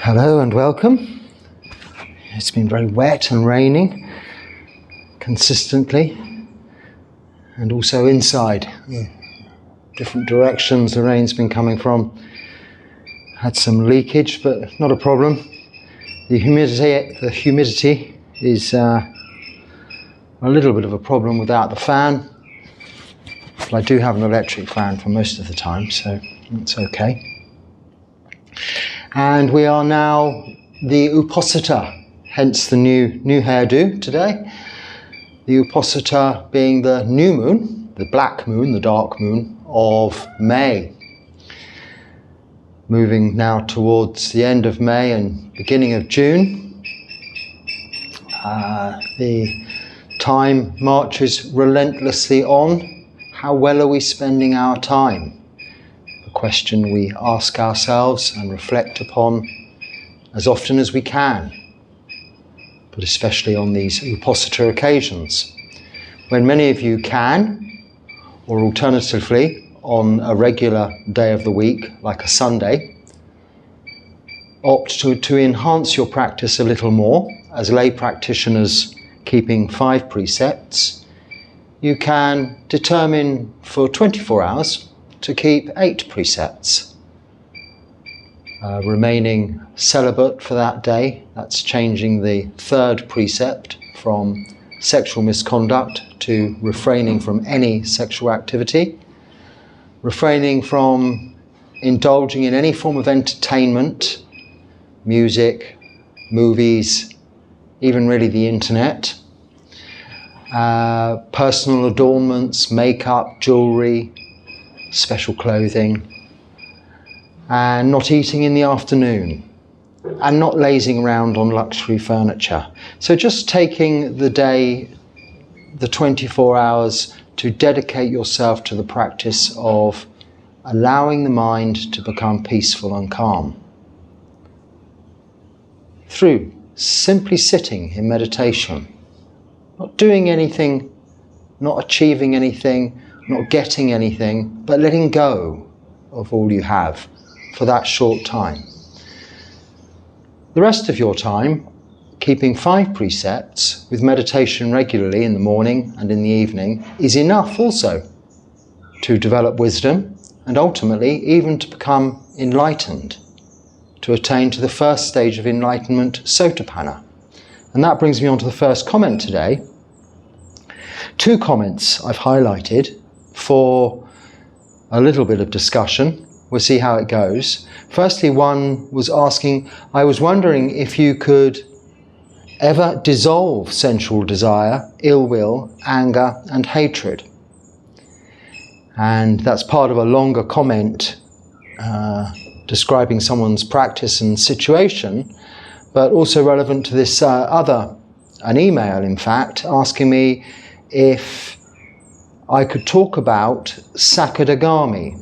Hello and welcome. It's been very wet and raining consistently, and also inside. Different directions the rain's been coming from. Had some leakage, but not a problem. The humidity is a little bit of a problem without the fan. But I do have an electric fan for most of the time, so it's okay. And we are now the Uposita, hence the new hairdo today. The Uposita being the new moon, the black moon, the dark moon of May. Moving now towards the end of May and beginning of June. The time marches relentlessly on. How well are we spending our time? A question we ask ourselves and reflect upon as often as we can, but especially on these Uposita occasions, when many of you can, or alternatively on a regular day of the week, like a Sunday, opt to enhance your practice a little more. As lay practitioners keeping 5 precepts, you can determine for 24 hours to keep 8 precepts. Remaining celibate for that day, that's changing the 3rd precept from sexual misconduct to refraining from any sexual activity. Refraining from indulging in any form of entertainment, music, movies, even really the internet. Personal adornments, makeup, jewellery, special clothing, and not eating in the afternoon, and not lazing around on luxury furniture. So just taking the day, the 24 hours, to dedicate yourself to the practice of allowing the mind to become peaceful and calm. Through simply sitting in meditation, not doing anything, not achieving anything, not getting anything, but letting go of all you have for that short time. The rest of your time, keeping 5 precepts with meditation regularly in the morning and in the evening, is enough also to develop wisdom and ultimately even to become enlightened, to attain to the first stage of enlightenment, Sotapanna. And that brings me on to the first comment today. 2 comments I've highlighted for a little bit of discussion. We'll see how it goes. Firstly, one was asking, I was wondering if you could ever dissolve sensual desire, ill will, anger and hatred. And that's part of a longer comment describing someone's practice and situation, but also relevant to this an email in fact, asking me if I could talk about Sakadagami.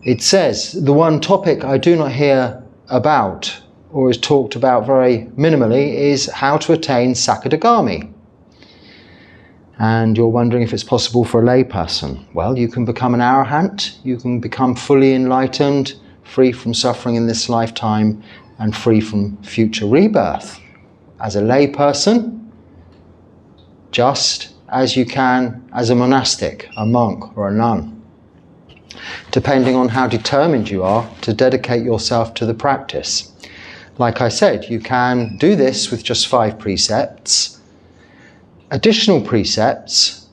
It says, the one topic I do not hear about or is talked about very minimally is how to attain Sakadagami. And you're wondering if it's possible for a layperson. Well, you can become an arahant, you can become fully enlightened, free from suffering in this lifetime and free from future rebirth. As a layperson, just as you can as a monastic, a monk or a nun, depending on how determined you are to dedicate yourself to the practice. Like I said, you can do this with just 5 precepts. Additional precepts,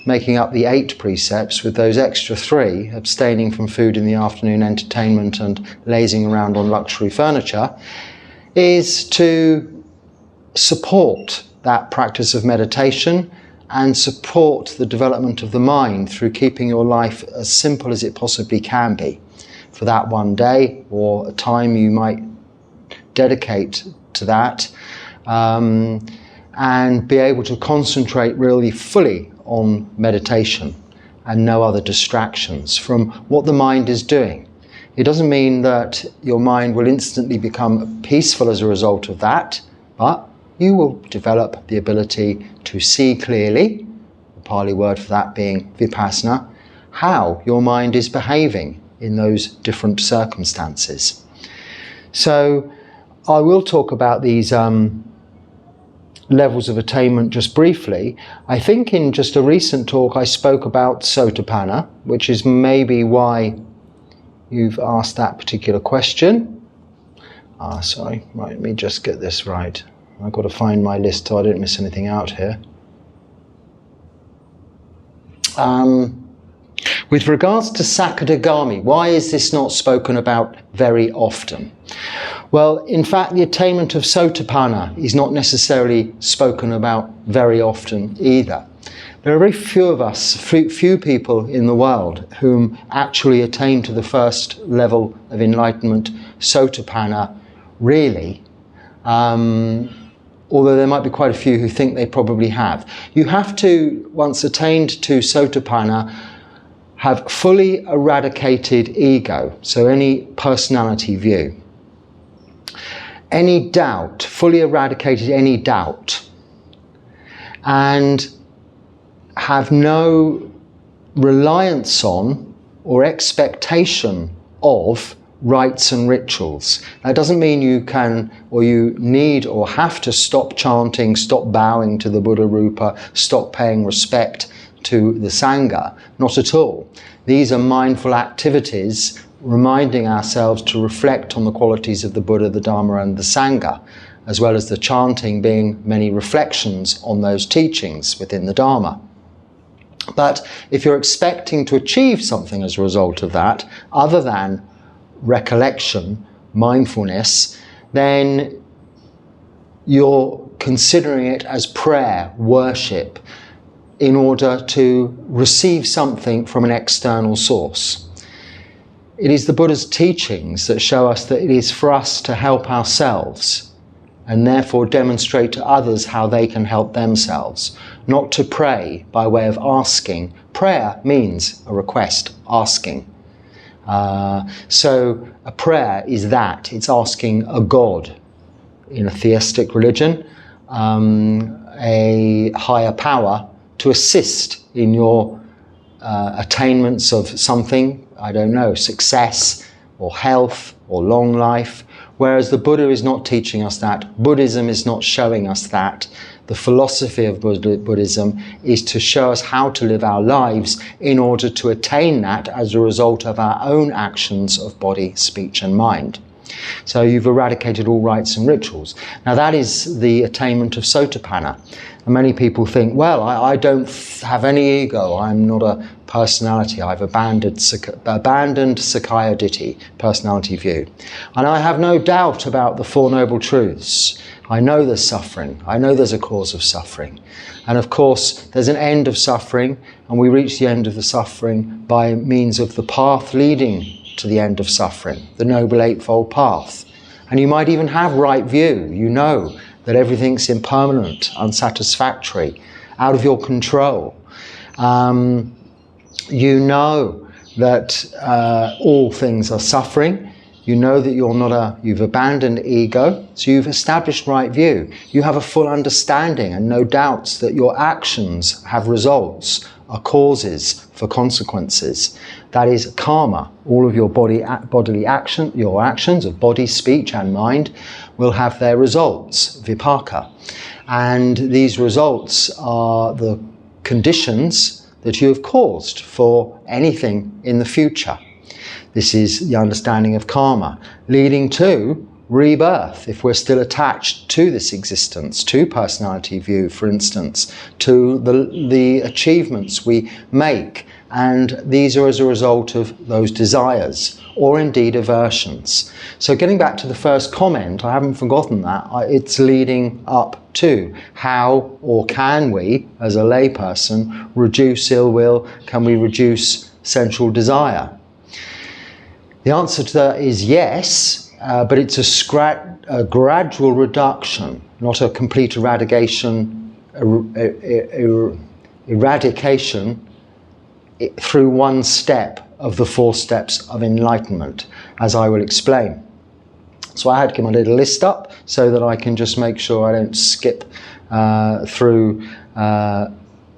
making up the 8 precepts with those extra 3, abstaining from food in the afternoon, entertainment and lazing around on luxury furniture, is to support that practice of meditation and support the development of the mind through keeping your life as simple as it possibly can be for that one day or a time you might dedicate to that, and be able to concentrate really fully on meditation and no other distractions from what the mind is doing. It doesn't mean that your mind will instantly become peaceful as a result of that, but you will develop the ability to see clearly, the Pali word for that being vipassana, how your mind is behaving in those different circumstances. So I will talk about these levels of attainment just briefly. I think in just a recent talk I spoke about Sotapanna, which is maybe why you've asked that particular question. Sorry, right, let me just get this right. I've got to find my list so I don't miss anything out here. With regards to Sakadagami, why is this not spoken about very often? Well, in fact, the attainment of Sotapanna is not necessarily spoken about very often either. There are very few of us, few people in the world whom actually attain to the first level of enlightenment, Sotapanna, really. Although there might be quite a few who think they probably have. You have to, once attained to Sotapanna, have fully eradicated ego, so any personality view. Any doubt, fully eradicated any doubt, and have no reliance on or expectation of rites and rituals. That doesn't mean you can or you need or have to stop chanting, stop bowing to the Buddha Rupa, stop paying respect to the Sangha. Not at all. These are mindful activities reminding ourselves to reflect on the qualities of the Buddha, the Dharma and the Sangha, as well as the chanting being many reflections on those teachings within the Dharma. But if you're expecting to achieve something as a result of that, other than recollection, mindfulness, then you're considering it as prayer, worship, in order to receive something from an external source. It is the Buddha's teachings that show us that it is for us to help ourselves and therefore demonstrate to others how they can help themselves, not to pray by way of asking. Prayer means a request, asking. So a prayer is that, it's asking a God in a theistic religion, a higher power to assist in your attainments of something, I don't know, success or health or long life, whereas the Buddha is not teaching us that. Buddhism is not showing us that. The philosophy of Buddhism is to show us how to live our lives in order to attain that as a result of our own actions of body, speech and mind. So you've eradicated all rites and rituals. Now that is the attainment of Sotapanna. And many people think, well, I don't have any ego, I'm not a personality, I've abandoned Sakaya Ditti, personality view. And I have no doubt about the Four Noble Truths. I know there's suffering, I know there's a cause of suffering. And of course, there's an end of suffering, and we reach the end of the suffering by means of the path leading to the end of suffering, the Noble Eightfold Path. And you might even have right view, you know that everything's impermanent, unsatisfactory, out of your control. You know that all things are suffering. You know that you've abandoned ego, so you've established right view. You have a full understanding and no doubts that your actions have results, are causes for consequences. That is karma. All of your bodily action, your actions of body, speech and mind will have their results, vipaka. And these results are the conditions that you have caused for anything in the future. This is the understanding of karma, leading to rebirth, if we're still attached to this existence, to personality view, for instance, to the achievements we make. And these are as a result of those desires, or indeed aversions. So getting back to the first comment, I haven't forgotten that, it's leading up to how, or can we, as a layperson, reduce ill will, can we reduce sensual desire? The answer to that is yes, but it's a gradual reduction, not a complete eradication through one step of the 4 steps of enlightenment, as I will explain. So I had to get my little list up so that I can just make sure I don't skip through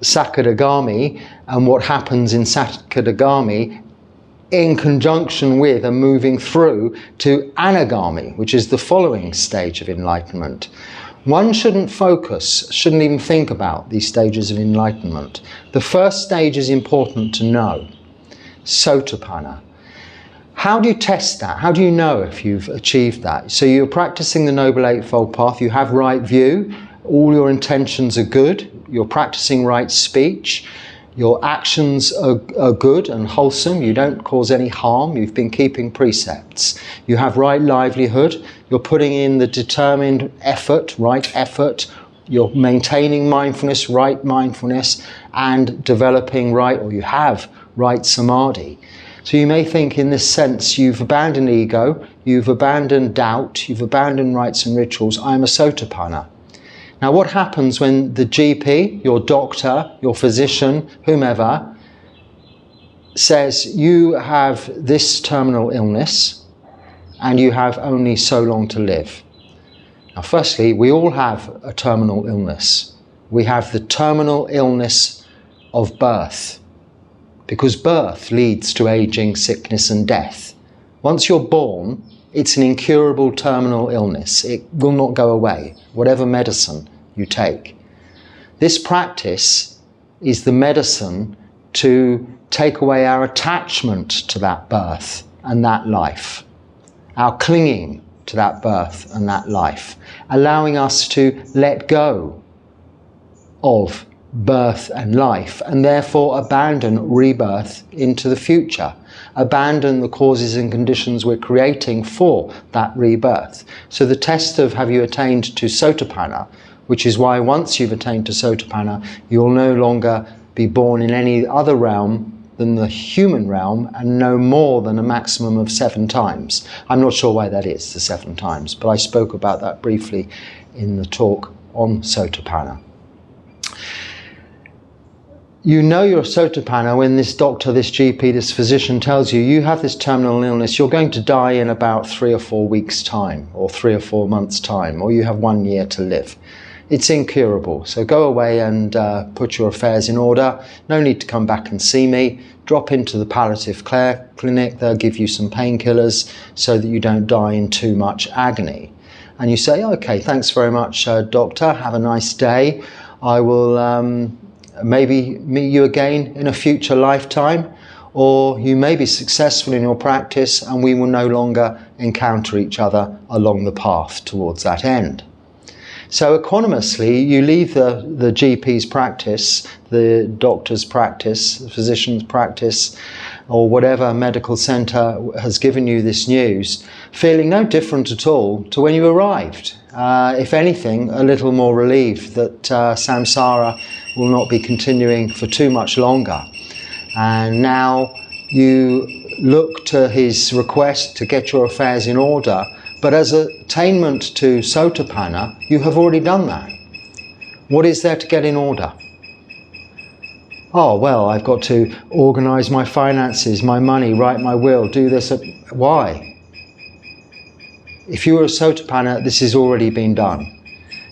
Sakadagami. And what happens in Sakadagami in conjunction with and moving through to anagami, which is the following stage of enlightenment. One shouldn't focus, shouldn't even think about these stages of enlightenment. The first stage is important to know, sotapanna. How do you test that? How do you know if you've achieved that? So you're practicing the Noble Eightfold Path, you have right view, all your intentions are good, you're practicing right speech, your actions are good and wholesome, you don't cause any harm, you've been keeping precepts. You have right livelihood, you're putting in the determined effort, right effort, you're maintaining mindfulness, right mindfulness, and developing right, or you have right samadhi. So you may think in this sense you've abandoned ego, you've abandoned doubt, you've abandoned rites and rituals, I'm a sotapanna. Now what happens when the GP, your doctor, your physician, whomever, says you have this terminal illness and you have only so long to live? Now firstly, we all have a terminal illness. We have the terminal illness of birth, because birth leads to aging, sickness and death. Once you're born, it's an incurable terminal illness. It will not go away, whatever medicine you take. This practice is the medicine to take away our attachment to that birth and that life, our clinging to that birth and that life, allowing us to let go of birth and life, and therefore abandon rebirth into the future, abandon the causes and conditions we're creating for that rebirth. So the test of have you attained to sotapanna, which is why once you've attained to sotapanna, you'll no longer be born in any other realm than the human realm, and no more than a maximum of 7 times. I'm not sure why that is, the 7 times, but I spoke about that briefly in the talk on sotapanna. You know you're a sotapanna when this doctor, this GP, this physician tells you you have this terminal illness, you're going to die in about 3 or 4 weeks' time, or 3 or 4 months' time, or you have 1 year to live. It's incurable, so go away and put your affairs in order. No need to come back and see me. Drop into the palliative care clinic, they'll give you some painkillers so that you don't die in too much agony. And you say, okay, thanks very much, doctor, have a nice day. I will maybe meet you again in a future lifetime, or you may be successful in your practice and we will no longer encounter each other along the path towards that end. So equanimously, you leave the GP's practice, the doctor's practice, the physician's practice, or whatever medical centre has given you this news, feeling no different at all to when you arrived. If anything, a little more relieved that samsara will not be continuing for too much longer. And now you look to his request to get your affairs in order, but as attainment to sotapanna, you have already done that. What is there to get in order? Oh, well, I've got to organise my finances, my money, write my will, do this. Why? If you were a sotapanna, this has already been done.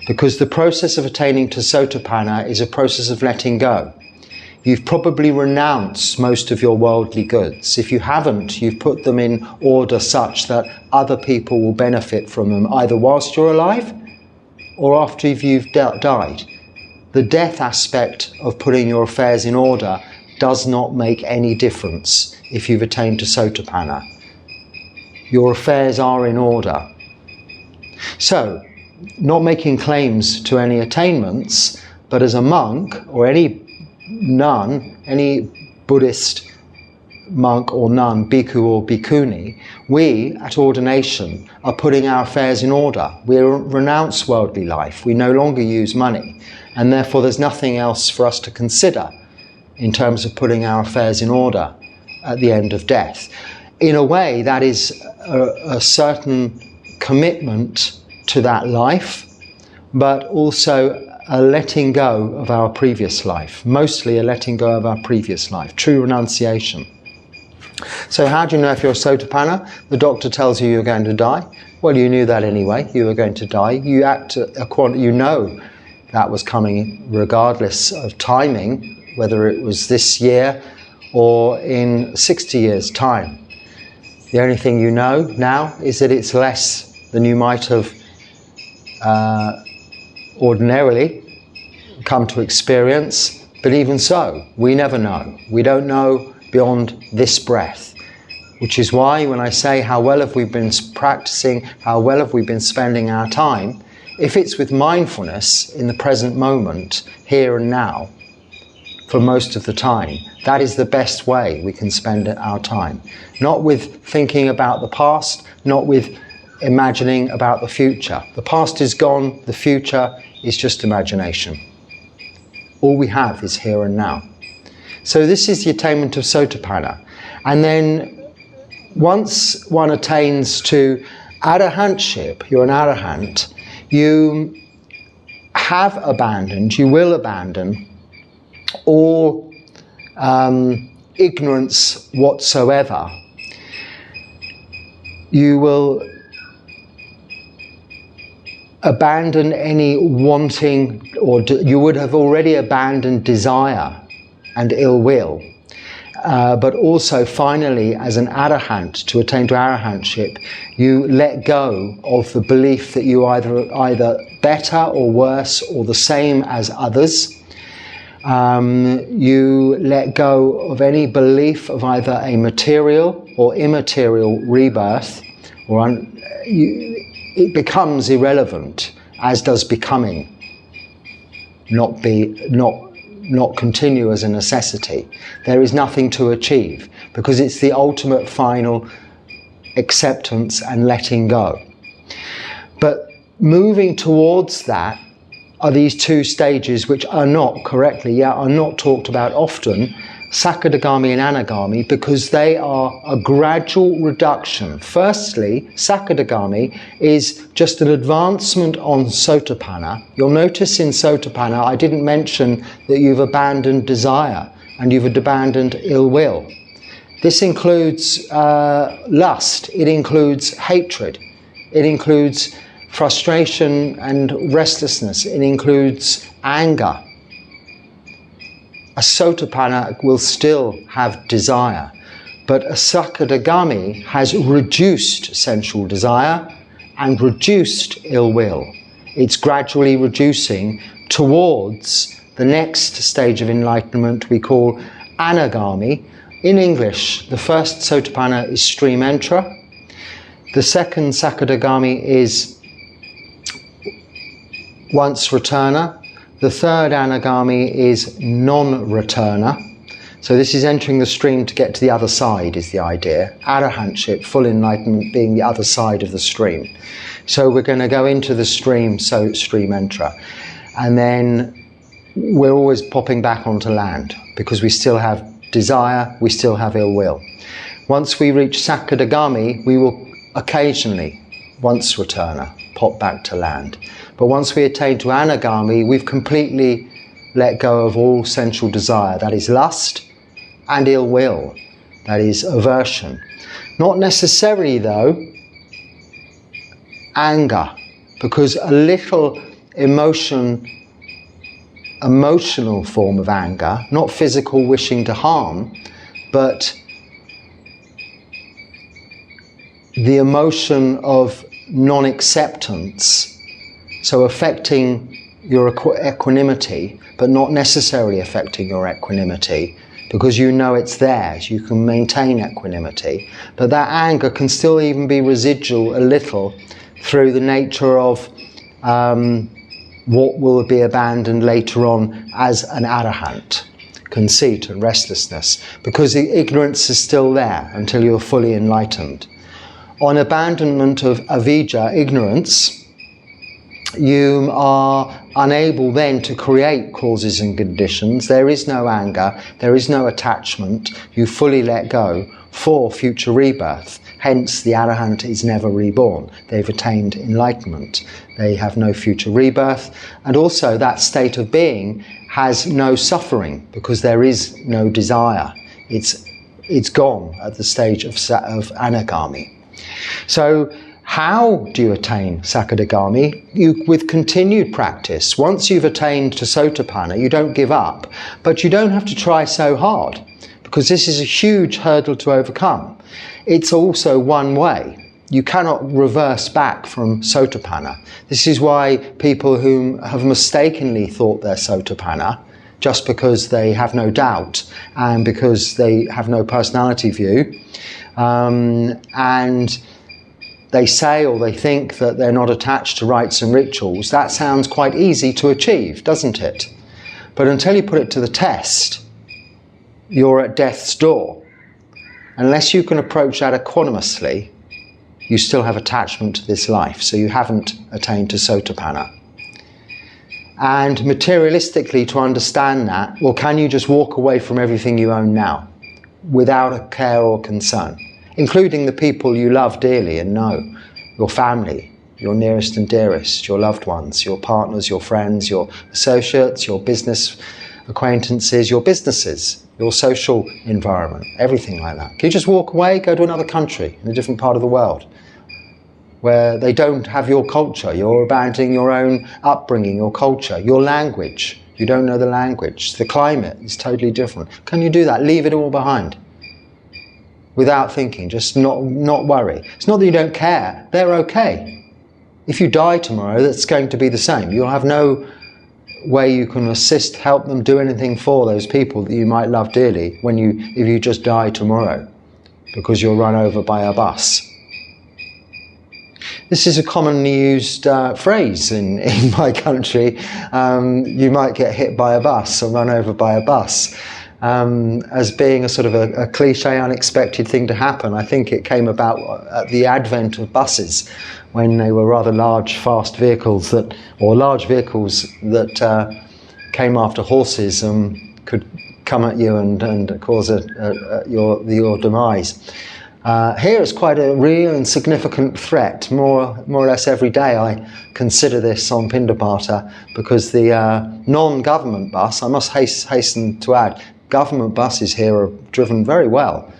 Because the process of attaining to sotapanna is a process of letting go. You've probably renounced most of your worldly goods. If you haven't, you've put them in order such that other people will benefit from them, either whilst you're alive or after you've died. The death aspect of putting your affairs in order does not make any difference if you've attained to sotapanna. Your affairs are in order. So, not making claims to any attainments, but as a monk or any nun, any Buddhist monk or nun, bhikkhu or bhikkhuni, we at ordination are putting our affairs in order. We renounce worldly life. We no longer use money, and therefore there's nothing else for us to consider in terms of putting our affairs in order at the end of death. In a way, that is a certain commitment to that life, but also a letting go of our previous life, mostly a letting go of our previous life, true renunciation. So how do you know if you're a sotapanna? The doctor tells you you're going to die. Well, you knew that anyway, you were going to die. You know that was coming regardless of timing, whether it was this year or in 60 years' time. The only thing you know now is that it's less than you might have ordinarily come to experience, but even so, we never know. We don't know beyond this breath, which is why when I say how well have we been practicing, how well have we been spending our time, if it's with mindfulness in the present moment, here and now, for most of the time, that is the best way we can spend our time. Not with thinking about the past, not with imagining about the future. The past is gone, the future is just imagination. All we have is here and now. So this is the attainment of Sotapanna. And then once one attains to arahantship, you're an arahant, you have abandoned, you will abandon all ignorance whatsoever. You will abandon any wanting, or you would have already abandoned desire and ill will. But also finally, as an arahant, to attain to arahantship, you let go of the belief that you are either better or worse or the same as others. You let go of any belief of either a material or immaterial rebirth, or it becomes irrelevant, as does becoming not continue as a necessity. There is nothing to achieve, because it's the ultimate final acceptance and letting go. But moving towards that are these two stages, which are not are not talked about often, Sakadagami and Anagami, because they are a gradual reduction. Firstly, Sakadagami is just an advancement on Sotapanna. You'll notice in Sotapanna, I didn't mention that you've abandoned desire and you've abandoned ill will. This includes lust, it includes hatred, it includes frustration and restlessness, it includes anger. A Sotapanna will still have desire, but a Sakadagami has reduced sensual desire and reduced ill will. It's gradually reducing towards the next stage of enlightenment we call Anagami. In English, the first Sotapanna is stream enterer. The second Sakadagami is once returner. The third Anagami is non-returner. So this is entering the stream to get to the other side, is the idea. Arahantship, full enlightenment, being the other side of the stream. So we're going to go into the stream, so stream enterer. And then we're always popping back onto land, because we still have desire, we still have ill will. Once we reach Sakadagami, we will occasionally, once returner, pop back to land. But once we attain to Anagami, we've completely let go of all sensual desire. That is lust and ill will. That is aversion. Not necessarily, though, anger, because a little emotional form of anger, not physical wishing to harm, but the emotion of non-acceptance, so affecting your equanimity, but not necessarily affecting your equanimity, because you know it's theirs, you can maintain equanimity. But that anger can still even be residual a little through the nature of what will be abandoned later on as an arahant, conceit and restlessness, because the ignorance is still there until you're fully enlightened. On abandonment of avijja, ignorance, you are unable then to create causes and conditions. There is no anger, there is no attachment. You fully let go for future rebirth. Hence, the arahant is never reborn. They've attained enlightenment. They have no future rebirth. And also, that state of being has no suffering, because there is no desire. It's gone at the stage of Anagami. So, how do you attain Sakadagami? With continued practice. Once you've attained to Sotapanna, you don't give up, but you don't have to try so hard, because this is a huge hurdle to overcome. It's also one way. You cannot reverse back from Sotapanna. This is why people who have mistakenly thought they're Sotapanna, just because they have no doubt and because they have no personality view, and they say or they think that they're not attached to rites and rituals, that sounds quite easy to achieve, doesn't it? But until you put it to the test, you're at death's door. Unless you can approach that equanimously, you still have attachment to this life, so you haven't attained to Sotapanna. And materialistically, to understand that, well, can you just walk away from everything you own now without a care or concern, including the people you love dearly and know, your family, your nearest and dearest, your loved ones, your partners, your friends, your associates, your business acquaintances, your businesses, your social environment, everything like that? Can you just walk away, go to another country in a different part of the world where they don't have your culture, you're abandoning your own upbringing, your culture, your language, you don't know the language, the climate is totally different? Can you do that? Leave it all behind without thinking, just not worry. It's not that you don't care, they're okay. If you die tomorrow, that's going to be the same. You'll have no way you can assist, help them, do anything for those people that you might love dearly if you just die tomorrow because you're run over by a bus. This is a commonly used phrase in my country. You might get hit by a bus or run over by a bus, as being a sort of a cliche, unexpected thing to happen. I think it came about at the advent of buses, when they were rather large, fast vehicles that came after horses and could come at you and cause your demise. Here it's quite a real and significant threat. More or less every day I consider this on Pindapata, because the non-government bus, I must hasten to add, government buses here are driven very well.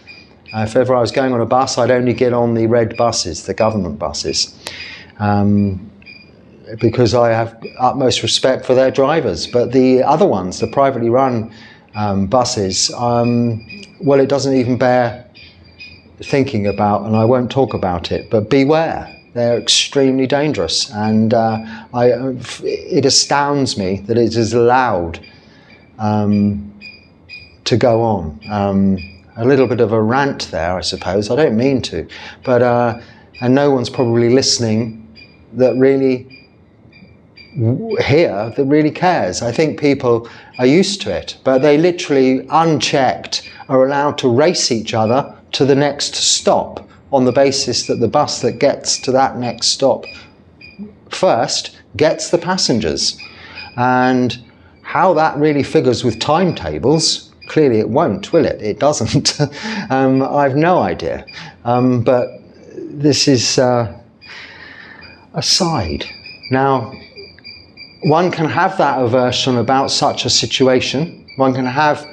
If ever I was going on a bus, I'd only get on the red buses, the government buses, because I have utmost respect for their drivers. But the other ones, the privately run buses, well, it doesn't even bear thinking about, and I won't talk about it, but beware. They're extremely dangerous, and it astounds me that it is allowed to go on. A little bit of a rant there, I suppose. I don't mean to, but and no one's probably listening that really that really cares. I think people are used to it, but they literally, unchecked, are allowed to race each other to the next stop on the basis that the bus that gets to that next stop first gets the passengers. And how that really figures with timetables, clearly it won't, will it? It doesn't. I've no idea. But this is a side. Now, one can have that aversion about such a situation. One can have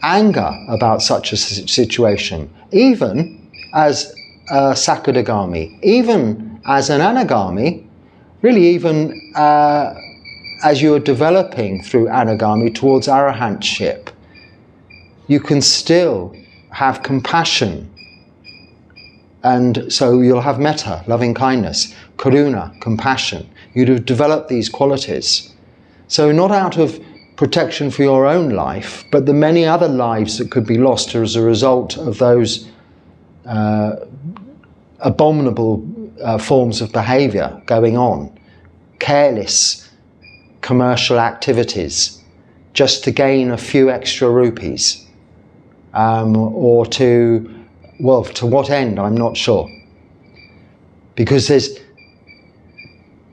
anger about such a situation, even as a Sakadagami, even as an Anagami, really even as you're developing through Anagami towards arahantship. You can still have compassion, and so you'll have metta, loving kindness, karuna, compassion. You'd have developed these qualities. So not out of protection for your own life, but the many other lives that could be lost as a result of those abominable forms of behaviour going on, careless commercial activities, just to gain a few extra rupees. Or to what end, I'm not sure. Because there's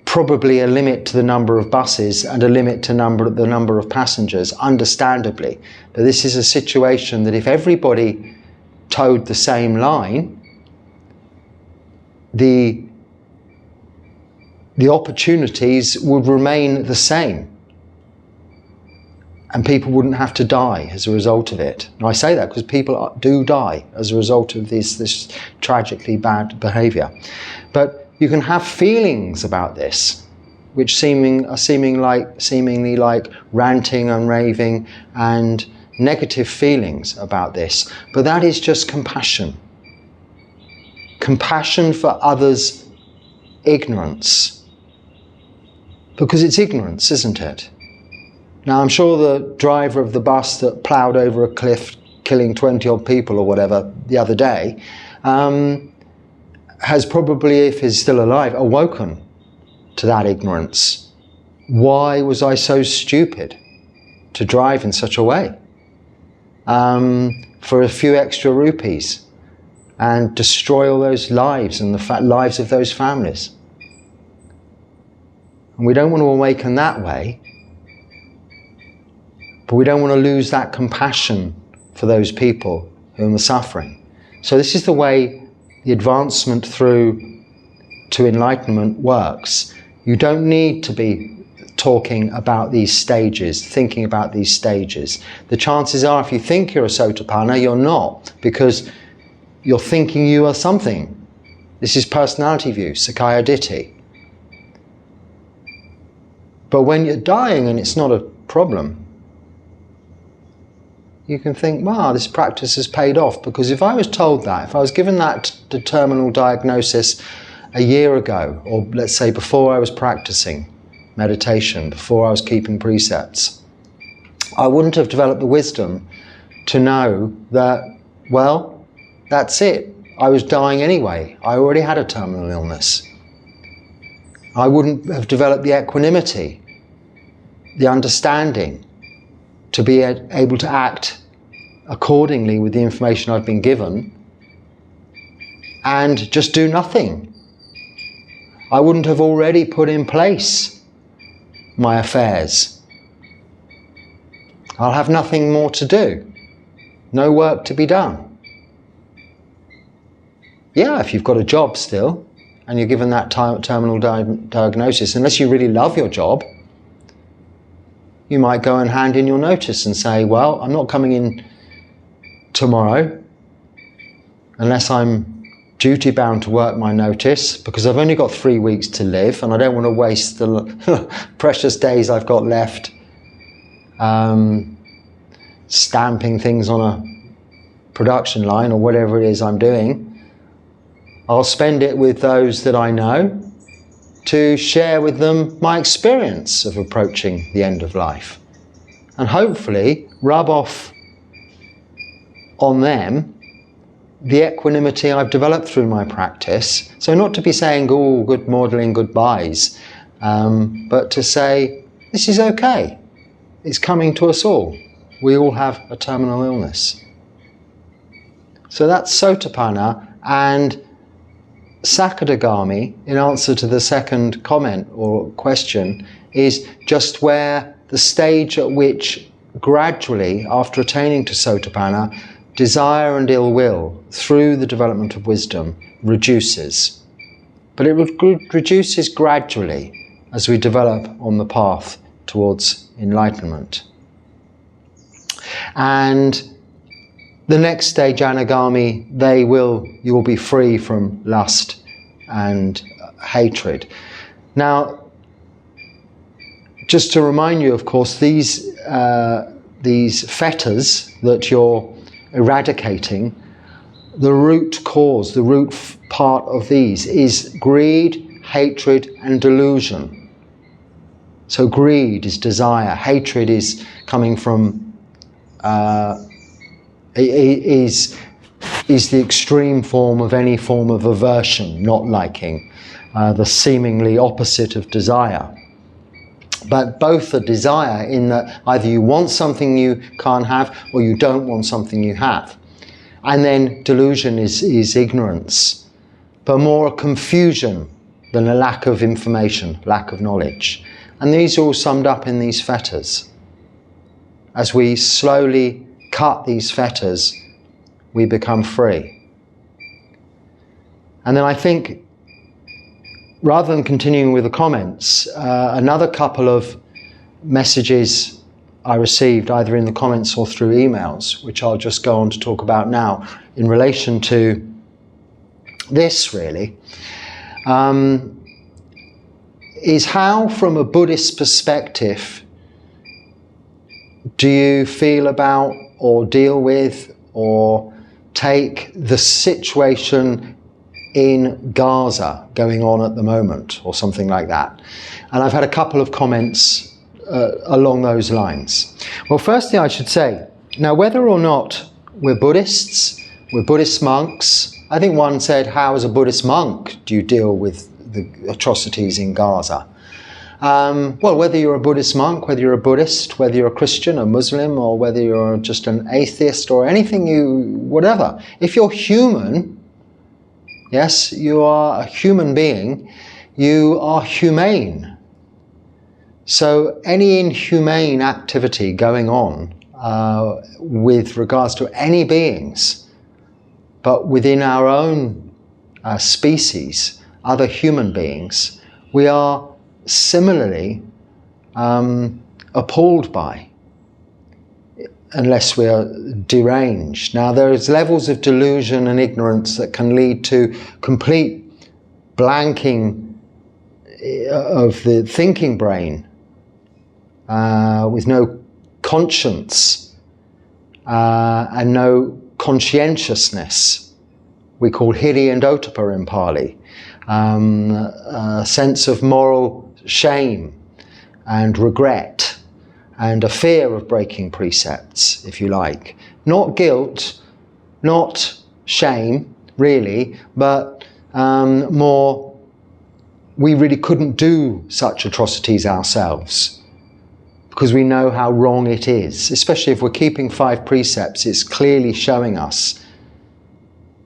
probably a limit to the number of buses and a limit to the number of passengers, understandably. But this is a situation that if everybody towed the same line, the opportunities would remain the same. And people wouldn't have to die as a result of it. And I say that because people do die as a result of this tragically bad behaviour. But you can have feelings about this, which are seemingly like ranting and raving, and negative feelings about this, but that is just compassion. Compassion for others' ignorance. Because it's ignorance, isn't it? Now, I'm sure the driver of the bus that ploughed over a cliff, killing 20 odd people or whatever the other day, has probably, if he's still alive, awoken to that ignorance. Why was I so stupid to drive in such a way? For a few extra rupees and destroy all those lives and the lives of those families. And we don't want to awaken that way, but we don't want to lose that compassion for those people who are suffering. So this is the way the advancement through to enlightenment works. You don't need to be talking about these stages, thinking about these stages. The chances are, if you think you're a Sotapanna, you're not, because you're thinking you are something. This is personality view, Sakkaya Ditthi. But when you're dying and it's not a problem, you can think, wow, this practice has paid off. Because if I was told that, if I was given that terminal diagnosis a year ago, or let's say before I was practicing meditation, before I was keeping precepts, I wouldn't have developed the wisdom to know that, well, that's it. I was dying anyway. I already had a terminal illness. I wouldn't have developed the equanimity, the understanding to be able to act accordingly with the information I've been given and just do nothing. I wouldn't have already put in place my affairs. I'll have nothing more to do. No work to be done. Yeah, if you've got a job still and you're given that terminal diagnosis, unless you really love your job, you might go and hand in your notice and say, well, I'm not coming in tomorrow unless I'm duty bound to work my notice, because I've only got 3 weeks to live and I don't want to waste the precious days I've got left stamping things on a production line or whatever it is I'm doing. I'll spend it with those that I know to share with them my experience of approaching the end of life, and hopefully rub off on them the equanimity I've developed through my practice. So not to be saying, oh, good modelling goodbyes, but to say, this is okay. It's coming to us all. We all have a terminal illness. So that's Sotapanna. And Sakadagami, in answer to the second comment or question, is just where the stage at which gradually, after attaining to Sotapanna, desire and ill will, through the development of wisdom, reduces. But it reduces gradually as we develop on the path towards enlightenment. And the next stage, Anagami, you will be free from lust and hatred. Now, just to remind you, of course, these fetters that you're eradicating, the root cause, the root part of these is greed, hatred, and delusion. So greed is desire, hatred is coming from is the extreme form of any form of aversion, not liking, the seemingly opposite of desire. But both are desire, in that either you want something you can't have or you don't want something you have. And then delusion is ignorance, but more a confusion than a lack of information, lack of knowledge. And these are all summed up in these fetters. As we slowly cut these fetters, we become free. And then I think, rather than continuing with the comments, another couple of messages I received either in the comments or through emails, which I'll just go on to talk about now, in relation to this really, is how, from a Buddhist perspective, do you feel about or deal with or take the situation in Gaza going on at the moment, or something like that. And I've had a couple of comments along those lines. Well, firstly, I should say, now whether or not we're Buddhists, we're Buddhist monks, I think one said, how as a Buddhist monk do you deal with the atrocities in Gaza? Well, whether you're a Buddhist monk, whether you're a Buddhist, whether you're a Christian, a Muslim, or whether you're just an atheist or anything, whatever, if you're human, yes, you are a human being, you are humane. So any inhumane activity going on with regards to any beings, but within our own species, other human beings, we are similarly appalled by, unless we are deranged. Now, there's levels of delusion and ignorance that can lead to complete blanking of the thinking brain, with no conscience and no conscientiousness. We call hiri and otapa in Pali. A sense of moral shame and regret and a fear of breaking precepts, if you like. Not guilt, not shame, really, but more, we really couldn't do such atrocities ourselves because we know how wrong it is. Especially if we're keeping 5 precepts, it's clearly showing us.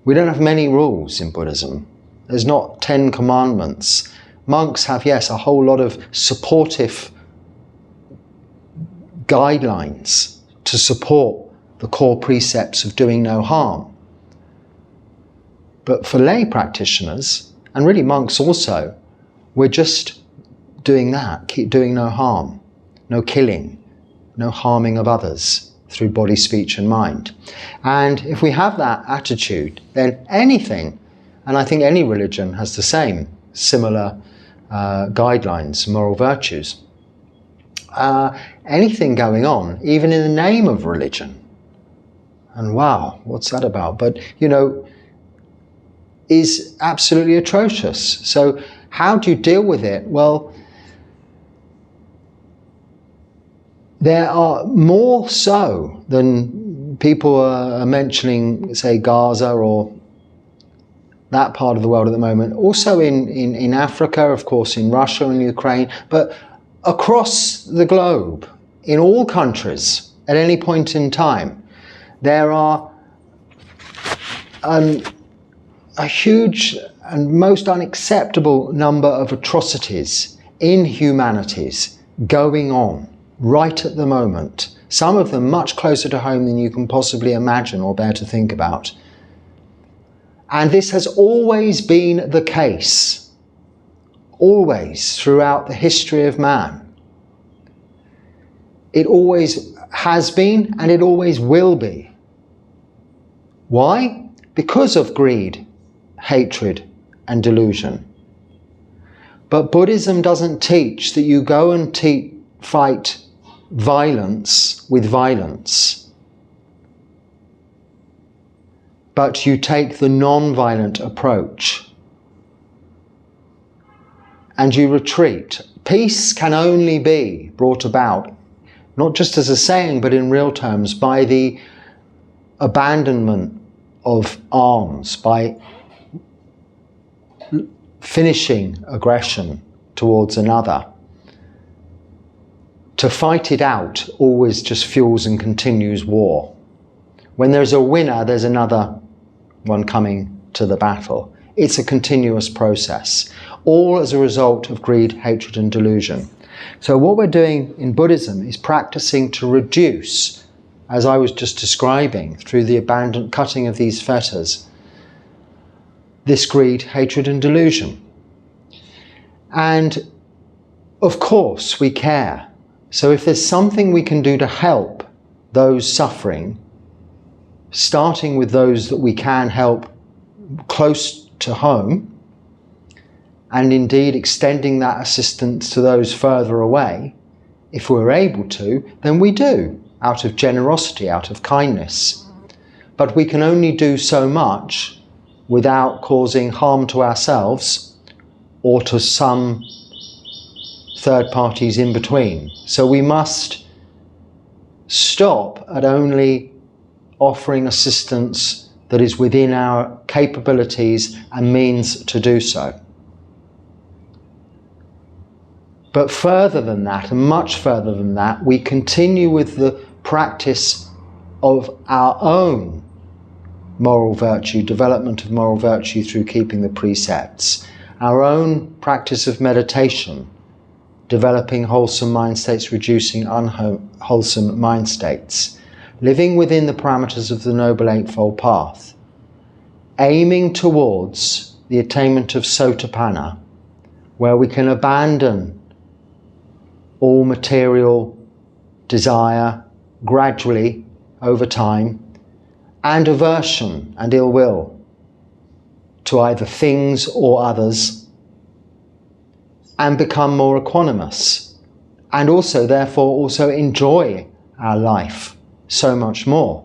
We don't have many rules in Buddhism. There's not 10 commandments. Monks have, yes, a whole lot of supportive guidelines to support the core precepts of doing no harm. But for lay practitioners, and really monks also, we're just doing that, keep doing no harm, no killing, no harming of others through body, speech and mind. And if we have that attitude, then anything, and I think any religion has the same, similar guidelines, moral virtues. Anything going on, even in the name of religion, and wow, what's that about? But, you know, is absolutely atrocious. So how do you deal with it? Well, there are more so than people are mentioning, say, Gaza or that part of the world at the moment. Also in Africa, of course, in Russia and Ukraine, but across the globe, in all countries, at any point in time, there are a huge and most unacceptable number of atrocities, inhumanities going on right at the moment. Some of them much closer to home than you can possibly imagine or bear to think about. And this has always been the case, always throughout the history of man. It always has been and it always will be. Why? Because of greed, hatred and delusion. But Buddhism doesn't teach that you go and fight violence with violence, but you take the non-violent approach and you retreat. Peace can only be brought about, not just as a saying, but in real terms, by the abandonment of arms, by finishing aggression towards another. To fight it out always just fuels and continues war. When there's a winner, there's another one coming to the battle. It's a continuous process, all as a result of greed, hatred and delusion. So what we're doing in Buddhism is practicing to reduce, as I was just describing, through the abandoned cutting of these fetters, this greed, hatred and delusion. And of course we care. So if there's something we can do to help those suffering, starting with those that we can help close to home, and indeed extending that assistance to those further away, if we're able to, then we do. out of generosity, out of kindness. But we can only do so much without causing harm to ourselves or to some third parties in between. So we must stop at only offering assistance that is within our capabilities and means to do so. But further than that, and much further than that, we continue with the practice of our own moral virtue, development of moral virtue through keeping the precepts, our own practice of meditation, developing wholesome mind states, reducing unwholesome mind states, living within the parameters of the Noble Eightfold Path, aiming towards the attainment of Sotapanna, where we can abandon all material desire gradually over time, and aversion and ill will to either things or others, and become more equanimous, and also therefore also enjoy our life so much more,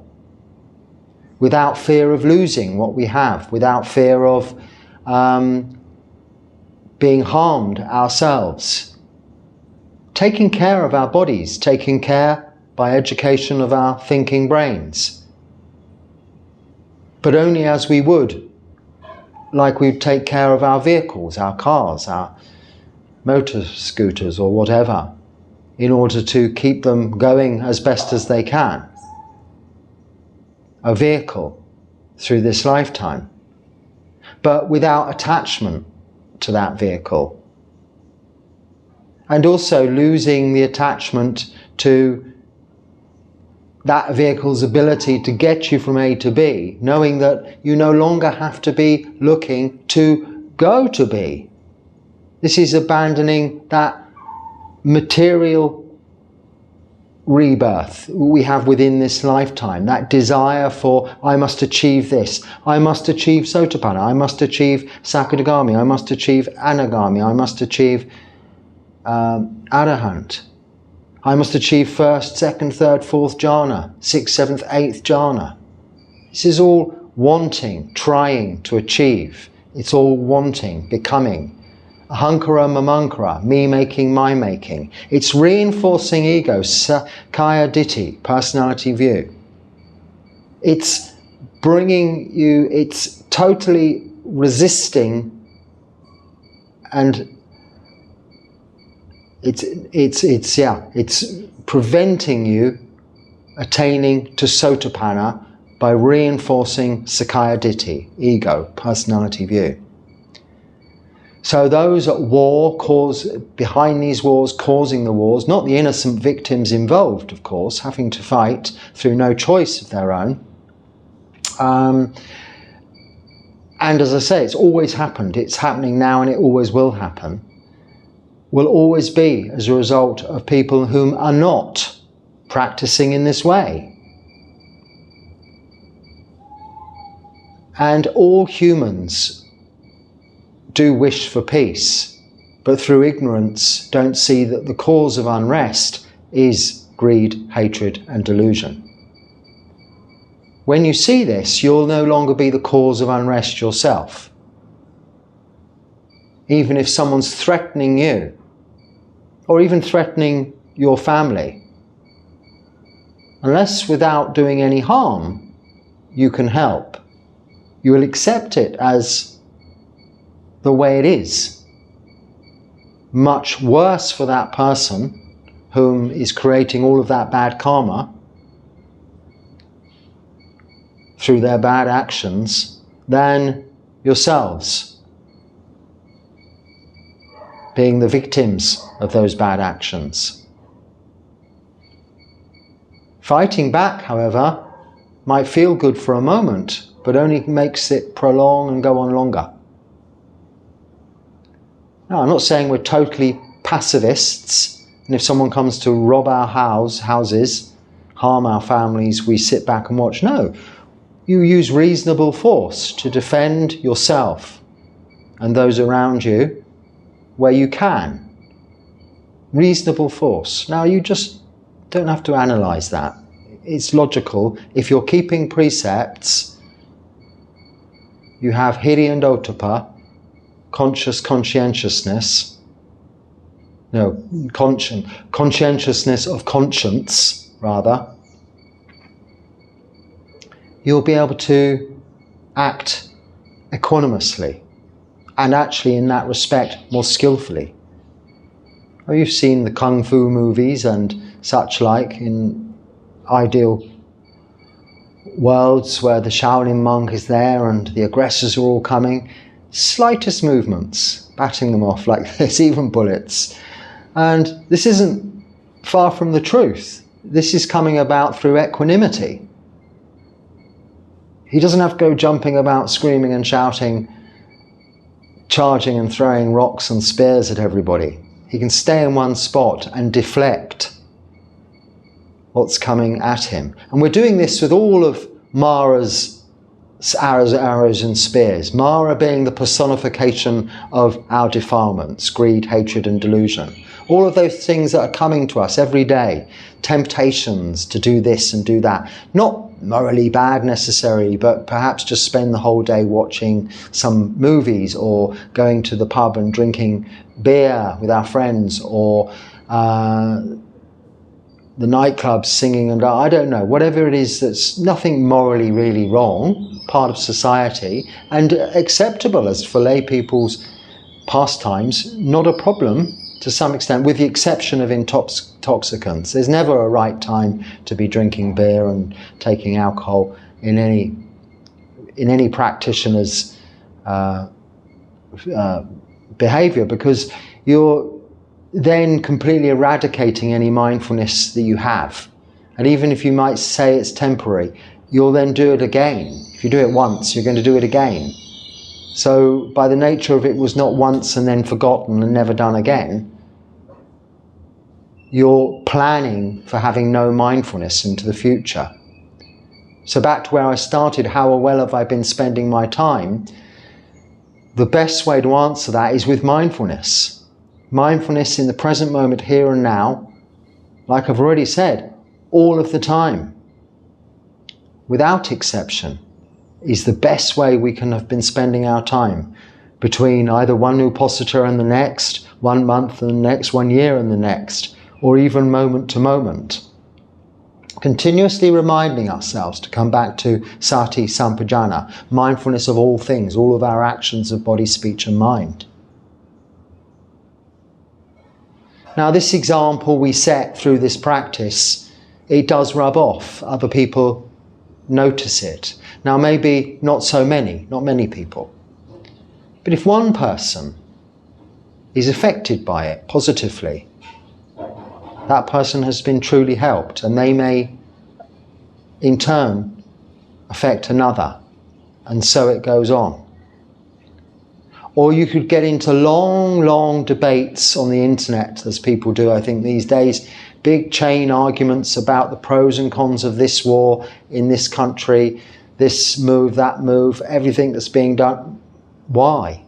without fear of losing what we have, without fear of being harmed ourselves, taking care of our bodies, taking care by education of our thinking brains, but only as we would, like we'd take care of our vehicles, our cars, our motor scooters or whatever, in order to keep them going as best as they can. A vehicle through this lifetime, but without attachment to that vehicle. And also losing the attachment to that vehicle's ability to get you from A to B, knowing that you no longer have to be looking to go to B. This is abandoning that material rebirth we have within this lifetime, that desire for, I must achieve this, I must achieve Sotapanna, I must achieve Sakadagami, I must achieve Anagami, I must achieve Arahant, I must achieve first, second, third, fourth jhana, sixth, seventh, eighth jhana. This is all wanting, trying to achieve. It's all wanting, becoming. Ahankara mamankara, me making, my making. It's reinforcing ego, kaya ditthi, personality view. It's bringing you, it's totally resisting, and it's preventing you attaining to Sotapanna by reinforcing Sakaya Ditthi, ego, personality view. So those at war, behind these wars, causing the wars, not the innocent victims involved, of course, having to fight through no choice of their own. And as I say, it's always happened, it's happening now, and it always will happen. Will always be as a result of people whom are not practicing in this way. And all humans do wish for peace, but through ignorance don't see that the cause of unrest is greed, hatred and delusion. When you see this, you'll no longer be the cause of unrest yourself. Even if someone's threatening you, or even threatening your family, unless without doing any harm you can help, you will accept it as the way it is. Much worse for that person whom is creating all of that bad karma through their bad actions than yourselves, being the victims of those bad actions. Fighting back, however, might feel good for a moment, but only makes it prolong and go on longer. Now, I'm not saying we're totally pacifists, and if someone comes to rob our houses, harm our families, we sit back and watch. No, you use reasonable force to defend yourself and those around you where you can. Reasonable force. Now, you just don't have to analyze that. it's logical. If you're keeping precepts, you have hiri and ottappa, conscientiousness of conscience, rather. You'll be able to act equanimously, and actually in that respect more skillfully. Oh, you've seen the kung fu movies and such like in ideal worlds where the Shaolin monk is there and the aggressors are all coming. Slightest movements, batting them off like this, even bullets. And this isn't far from the truth. This is coming about through equanimity. He doesn't have to go jumping about, screaming and shouting, charging and throwing rocks and spears at everybody. He can stay in one spot and deflect what's coming at him. And we're doing this with all of Mara's arrows and spears. Mara being the personification of our defilements, greed, hatred and delusion. All of those things that are coming to us every day, temptations to do this and do that. Not morally bad necessarily, but perhaps just spend the whole day watching some movies or going to the pub and drinking beer with our friends, or the nightclubs singing, and I don't know, whatever it is that's nothing morally really wrong, part of society, and acceptable as for lay people's pastimes, not a problem to some extent, with the exception of intoxicants. There's never a right time to be drinking beer and taking alcohol in any practitioner's behavior, because you're then completely eradicating any mindfulness that you have. And even if you might say it's temporary, you'll then do it again. If you do it once, you're going to do it again. So by the nature of it was not once and then forgotten and never done again, you're planning for having no mindfulness into the future. So back to where I started, how well have I been spending my time? The best way to answer that is with mindfulness. Mindfulness in the present moment, here and now, like I've already said, all of the time, without exception, is the best way we can have been spending our time, between either one Uposatha and the next, 1 month and the next, 1 year and the next, or even moment to moment. Continuously reminding ourselves to come back to sati sampajana, mindfulness of all things, all of our actions of body, speech and mind. Now this example we set through this practice, it does rub off. Other people notice it. Now maybe not so many, not many people. But if one person is affected by it positively, that person has been truly helped, and they may in turn affect another, and so it goes on. Or you could get into long debates on the internet, as people do, I think, these days. Big chain arguments about the pros and cons of this war in this country, this move, that move, everything that's being done. Why?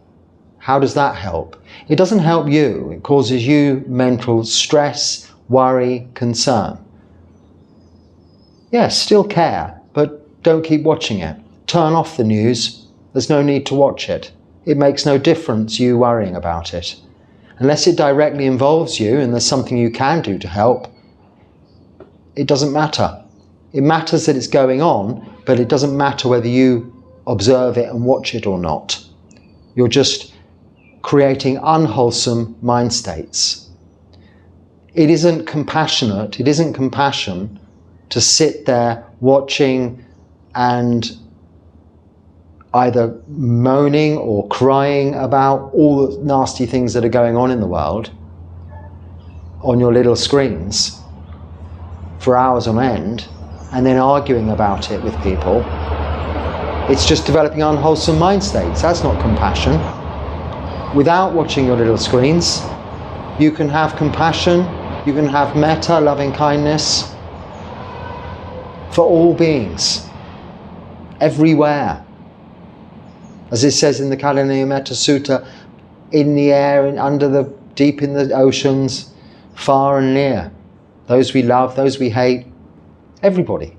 How does that help? It doesn't help you. It causes you mental stress, worry, concern. Yes, still care, but don't keep watching it. Turn off the news. There's no need to watch it. It makes no difference you worrying about it. Unless it directly involves you and there's something you can do to help, it doesn't matter. It matters that it's going on, but it doesn't matter whether you observe it and watch it or not. You're just creating unwholesome mind states. It isn't compassionate, it isn't compassion to sit there watching and either moaning or crying about all the nasty things that are going on in the world on your little screens for hours on end, and then arguing about it with people. It's just developing unwholesome mind states. That's not compassion. Without watching your little screens, you can have compassion, you can have metta, loving kindness, for all beings, everywhere. As it says in the Kalanaya Metta Sutta, in the air, deep in the oceans, far and near. Those we love, those we hate, Everybody.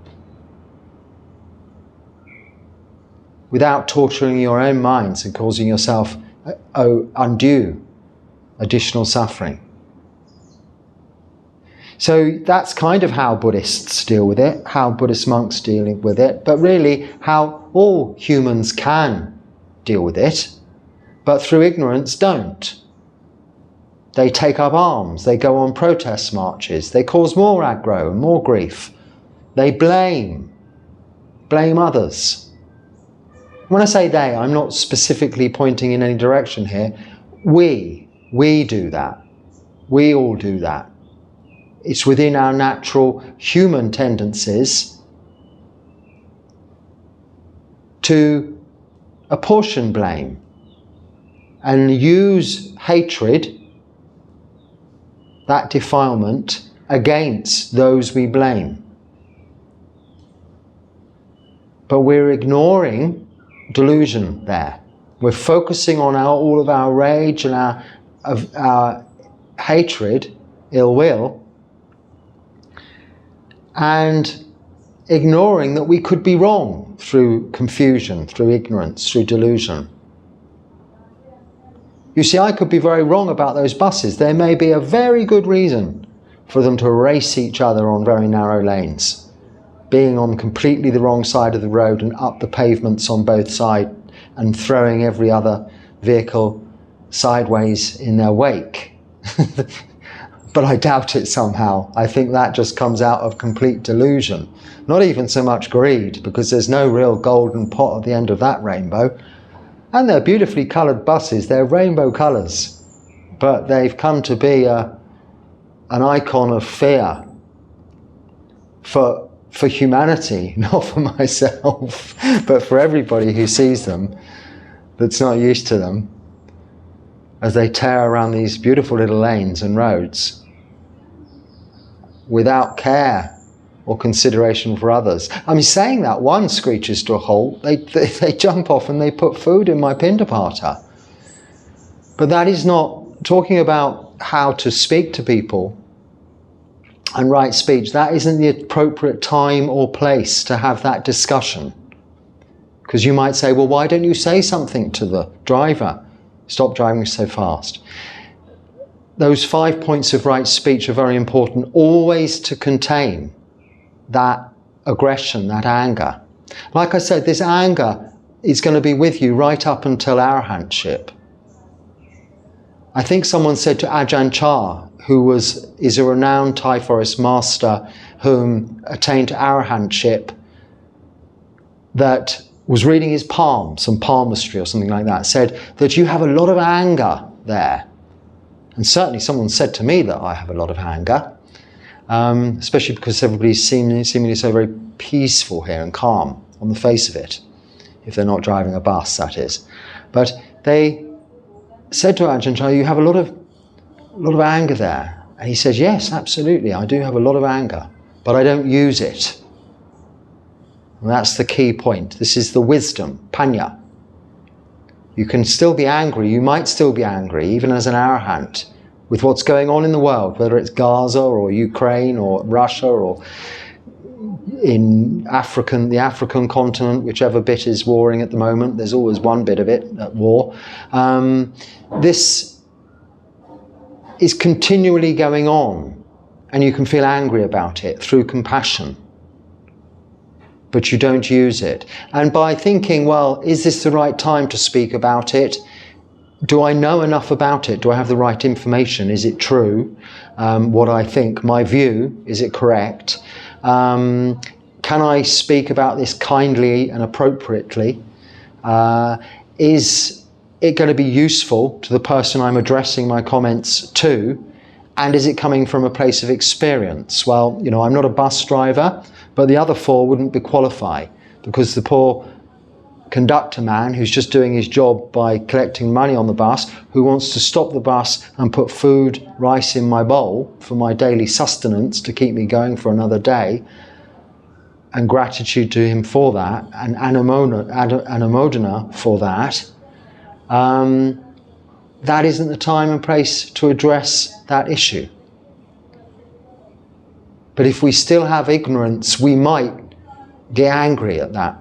Without torturing your own minds and causing yourself undue additional suffering. So that's kind of how Buddhists deal with it, how Buddhist monks deal with it, but really how all humans can deal with it, but through ignorance don't. They take up arms, they go on protest marches, they cause more aggro and more grief. They blame others. When I say they, I'm not specifically pointing in any direction here. We do that. We all do that. It's within our natural human tendencies to apportion blame and use hatred, that defilement, against those we blame. But we're ignoring delusion there. We're focusing on all of our rage and our hatred, ill will, and ignoring that we could be wrong through confusion, through ignorance, through delusion. You see, I could be very wrong about those buses. There may be a very good reason for them to race each other on very narrow lanes, being on completely the wrong side of the road and up the pavements on both sides and throwing every other vehicle sideways in their wake. But I doubt it somehow. I think that just comes out of complete delusion. Not even so much greed, because there's no real golden pot at the end of that rainbow. And they're beautifully coloured buses, they're rainbow colours. But they've come to be an icon of fear for humanity, not for myself, but for everybody who sees them, that's not used to them, as they tear around these beautiful little lanes and roads without care or consideration for others. I mean, saying that, one screeches to a halt, they jump off and they put food in my pindapata. But that is not talking about how to speak to people and right speech. That isn't the appropriate time or place to have that discussion. Because you might say, well, why don't you say something to the driver? Stop driving so fast. Those 5 points of right speech are very important, always to contain that aggression, that anger. Like I said, this anger is going to be with you right up until arahantship. I think someone said to Ajahn Chah, who is a renowned Thai forest master whom attained to arahantship, that was reading his palm, some palmistry or something like that, said that you have a lot of anger there. And certainly someone said to me that I have a lot of anger, especially because everybody's seemingly so very peaceful here and calm on the face of it, if they're not driving a bus, that is. But they said to Ajahn Chah, you have a lot of anger there. And he said, yes, absolutely, I do have a lot of anger, but I don't use it. And that's the key point. This is the wisdom, panya. You can still be angry, you might still be angry, even as an arahant, with what's going on in the world, whether it's Gaza or Ukraine or Russia or in the African continent, whichever bit is warring at the moment. There's always one bit of it at war. This is continually going on, and you can feel angry about it through compassion, but you don't use it. And by thinking, well, is this the right time to speak about it? Do I know enough about it? Do I have the right information? Is it true? What I think, my view, is it correct? Can I speak about this kindly and appropriately? Is it going to be useful to the person I'm addressing my comments to? And is it coming from a place of experience? Well, you know, I'm not a bus driver, but the other four wouldn't be qualified, because the poor conductor man who's just doing his job by collecting money on the bus, who wants to stop the bus and put food, rice in my bowl for my daily sustenance to keep me going for another day, and gratitude to him for that, and anumodana for that, that isn't the time and place to address that issue. But if we still have ignorance, we might get angry at that.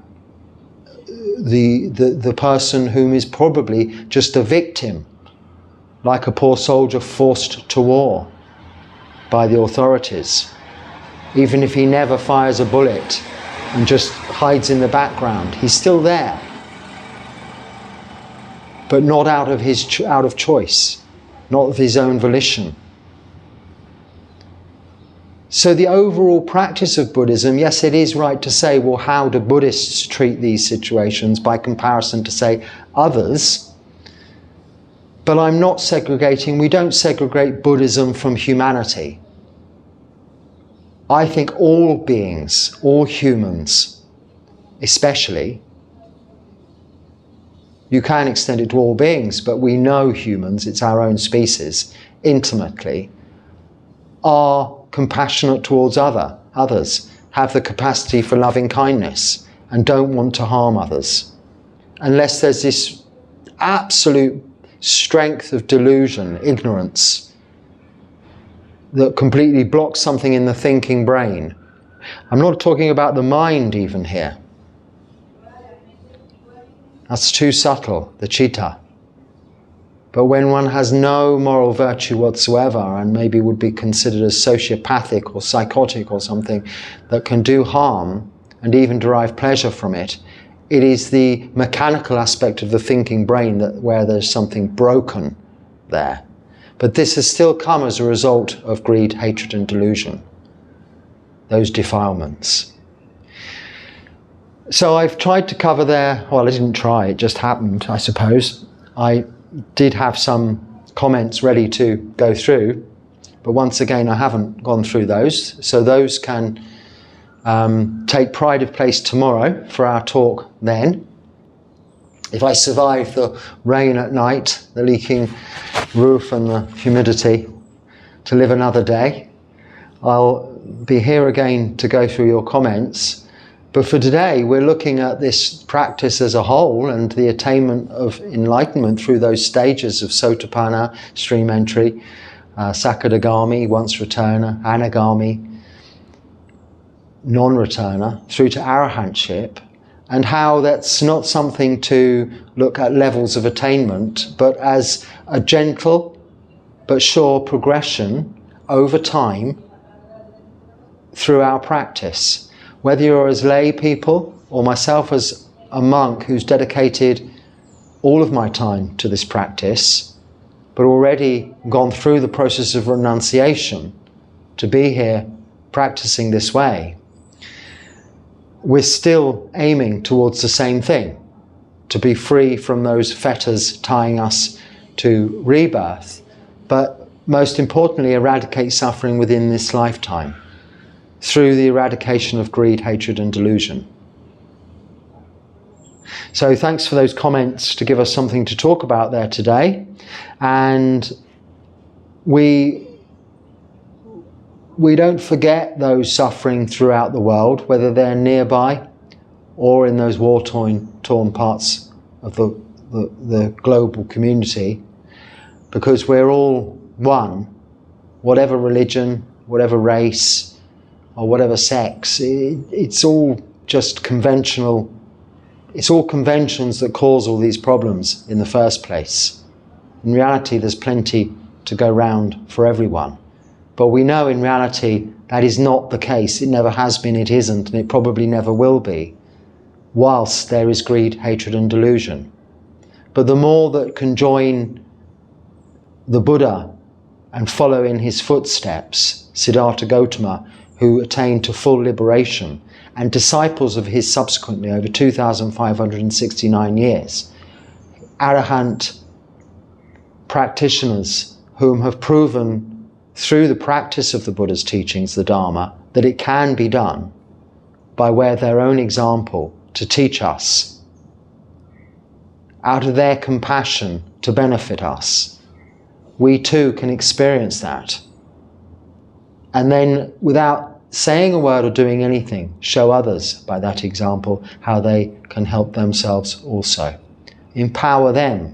The person whom is probably just a victim, like a poor soldier forced to war by the authorities. Even if he never fires a bullet and just hides in the background, he's still there. But not out of choice, not of his own volition. So the overall practice of Buddhism, yes, it is right to say, well, how do Buddhists treat these situations by comparison to, say, others? But I'm not segregating, we don't segregate Buddhism from humanity. I think all beings, all humans, especially, you can extend it to all beings, but we know humans, it's our own species, intimately, are compassionate towards others, have the capacity for loving kindness, and don't want to harm others. Unless there's this absolute strength of delusion, ignorance, that completely blocks something in the thinking brain. I'm not talking about the mind even here. That's too subtle, the citta. But when one has no moral virtue whatsoever and maybe would be considered as sociopathic or psychotic or something that can do harm and even derive pleasure from it, it is the mechanical aspect of the thinking brain where there's something broken there. But this has still come as a result of greed, hatred and delusion, those defilements. So I've tried to cover there, well, I didn't try, it just happened, I suppose. I did have some comments ready to go through, but once again I haven't gone through those, so those can take pride of place tomorrow for our talk then. If I survive the rain at night, the leaking roof and the humidity to live another day, I'll be here again to go through your comments. But for today, we're looking at this practice as a whole and the attainment of enlightenment through those stages of Sotapanna, stream entry, Sakadagami, once returner, Anagami, non-returner, through to arahantship, and how that's not something to look at levels of attainment, but as a gentle but sure progression over time through our practice. Whether you're as lay people or myself as a monk who's dedicated all of my time to this practice, but already gone through the process of renunciation to be here practicing this way, we're still aiming towards the same thing, to be free from those fetters tying us to rebirth, but most importantly, eradicate suffering within this lifetime, through the eradication of greed, hatred and delusion. So thanks for those comments to give us something to talk about there today. And we don't forget those suffering throughout the world, whether they're nearby or in those war-torn parts of the global community, because we're all one, whatever religion, whatever race, or whatever sex. It's all just conventional. It's all conventions that cause all these problems in the first place. In reality, there's plenty to go round for everyone. But we know in reality that is not the case. It never has been, it isn't, and it probably never will be, whilst there is greed, hatred and delusion. But the more that can join the Buddha and follow in his footsteps, Siddhartha Gautama, who attained to full liberation, and disciples of his subsequently over 2,569 years, arahant practitioners whom have proven through the practice of the Buddha's teachings, the Dharma, that it can be done by way of their own example to teach us, out of their compassion to benefit us. We too can experience that. And then, without saying a word or doing anything, show others by that example how they can help themselves also. Empower them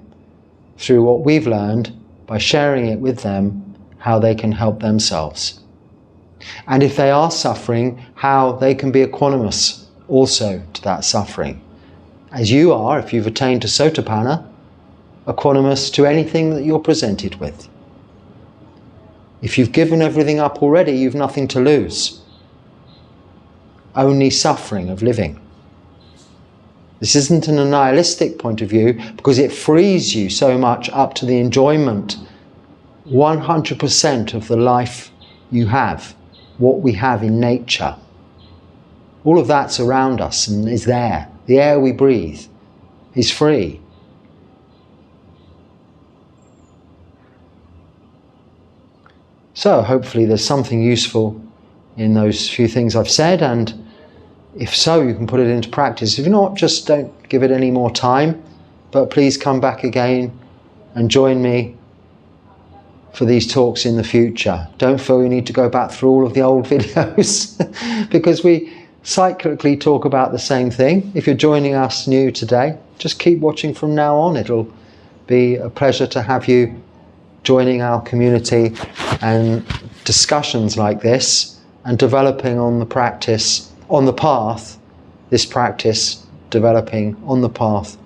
through what we've learned by sharing it with them, how they can help themselves. And if they are suffering, how they can be equanimous also to that suffering. As you are, if you've attained to Sotapanna, equanimous to anything that you're presented with. If you've given everything up already, you've nothing to lose. Only suffering of living. This isn't an nihilistic point of view, because it frees you so much up to the enjoyment 100% of the life you have, what we have in nature. All of that's around us and is there. The air we breathe is free. So hopefully there's something useful in those few things I've said, and if so, you can put it into practice. If not, just don't give it any more time, but please come back again and join me for these talks in the future. Don't feel you need to go back through all of the old videos because we cyclically talk about the same thing. If you're joining us new today, just keep watching from now on. It'll be a pleasure to have you joining our community and discussions like this and developing on the practice, on the path, this practice developing on the path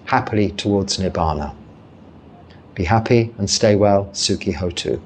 happily towards Nibbana. Be happy and stay well. Sukhi Hotu.